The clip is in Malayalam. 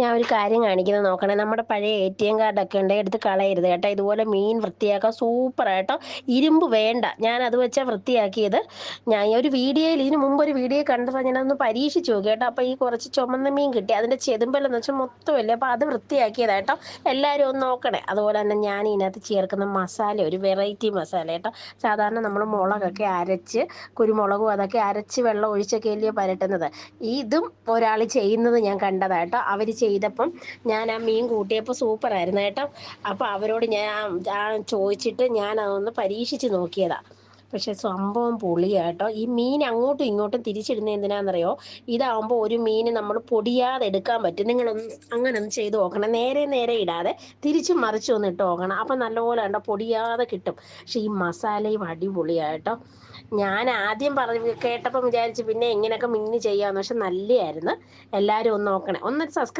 ഞാൻ ഒരു കാര്യം കാണിക്കുന്നത് നോക്കണേ. നമ്മുടെ പഴയ ATM കാർഡൊക്കെ ഉണ്ടെങ്കിൽ എടുത്ത് കളയരുത് കേട്ടോ. ഇതുപോലെ മീൻ വൃത്തിയാക്കാൻ സൂപ്പറാട്ടോ. ഇരുമ്പ് വേണ്ട. ഞാൻ അത് വെച്ചാൽ വൃത്തിയാക്കിയത്. ഞാൻ ഈ ഒരു വീഡിയോയിൽ ഇതിന് മുമ്പ് ഒരു വീഡിയോ കണ്ടപ്പോൾ ഞാനതൊന്ന് പരീക്ഷിച്ച് നോക്കി കേട്ടോ. അപ്പോൾ ഈ കുറച്ച് ചുമന്ന മീൻ കിട്ടി. അതിൻ്റെ ചെതുമ്പലെന്ന് വെച്ചാൽ മൊത്തമല്ലേ. അപ്പോൾ അത് വൃത്തിയാക്കിയതാട്ടോ. എല്ലാവരും ഒന്ന് നോക്കണേ. അതുപോലെ തന്നെ ഞാൻ ഇതിനകത്ത് ചേർക്കുന്ന മസാല ഒരു വെറൈറ്റി മസാല കേട്ടോ. സാധാരണ നമ്മൾ മുളകൊക്കെ അരച്ച് കുരുമുളകും അതൊക്കെ അരച്ച് വെള്ളം ഒഴിച്ചൊക്കെ അല്ലയോ പരട്ടുന്നത്. ഇതും ഒരാൾ ചെയ്യുന്നത് ഞാൻ കണ്ടതാട്ടോ. അവർ ചെയ്തപ്പം ഞാൻ ആ മീൻ കൂട്ടിയപ്പോൾ സൂപ്പറായിരുന്നു കേട്ടോ. അപ്പോൾ അവരോട് ഞാൻ ചോദിച്ചിട്ട് ഞാൻ അതൊന്ന് പരീക്ഷിച്ച് നോക്കിയതാണ്. പക്ഷെ സംഭവം പൊളിയാട്ടോ. ഈ മീൻ അങ്ങോട്ടും ഇങ്ങോട്ടും തിരിച്ചിടുന്നത് എന്തിനാണെന്നറിയോ? ഇതാവുമ്പോൾ ഒരു മീൻ നമ്മൾ പൊടിയാതെ എടുക്കാൻ പറ്റും. നിങ്ങളൊന്ന് അങ്ങനെ ഒന്ന് ചെയ്ത് നോക്കണം. നേരെ നേരെ ഇടാതെ തിരിച്ചും മറിച്ചും ഒന്ന് ഇട്ട് നോക്കണം. അപ്പം നല്ലപോലെ കണ്ടോ പൊടിയാതെ കിട്ടും. പക്ഷെ ഈ മസാലയും അടിപൊളിയാട്ടോ. ഞാൻ ആദ്യം കേട്ടപ്പം വിചാരിച്ചു പിന്നെ എങ്ങനെയൊക്കെ മീൻ ചെയ്യാമെന്ന്. പക്ഷെ നല്ലതായിരുന്നു. എല്ലാവരും ഒന്ന് നോക്കണേ. ഒന്ന് സബ്സ്ക്രൈബ്